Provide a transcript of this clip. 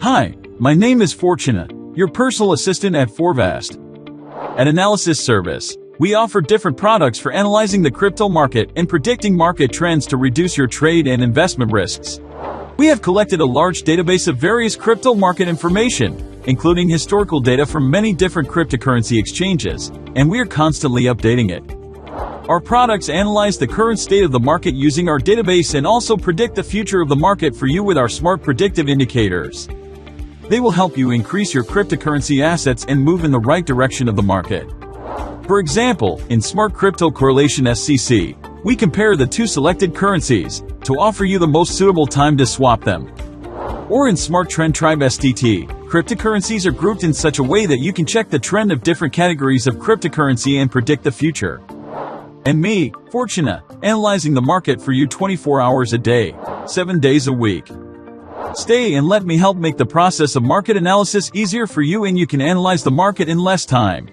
Hi, my name is Fortuna, your personal assistant at Forvest. At Analysis Service, we offer different products for analyzing the crypto market and predicting market trends to reduce your trade and investment risks. We have collected a large database of various crypto market information, including historical data from many different cryptocurrency exchanges, and we are constantly updating it. Our products analyze the current state of the market using our database and also predict the future of the market for you with our smart predictive indicators. They will help you increase your cryptocurrency assets and move in the right direction of the market. For example, in Smart Crypto Correlation SCC, we compare the two selected currencies to offer you the most suitable time to swap them. Or in Smart Trend Tribe STT, cryptocurrencies are grouped in such a way that you can check the trend of different categories of cryptocurrency and predict the future. And me, Fortuna, analyzing the market for you 24 hours a day, 7 days a week. Stay and let me help make the process of market analysis easier for you, and you can analyze the market in less time.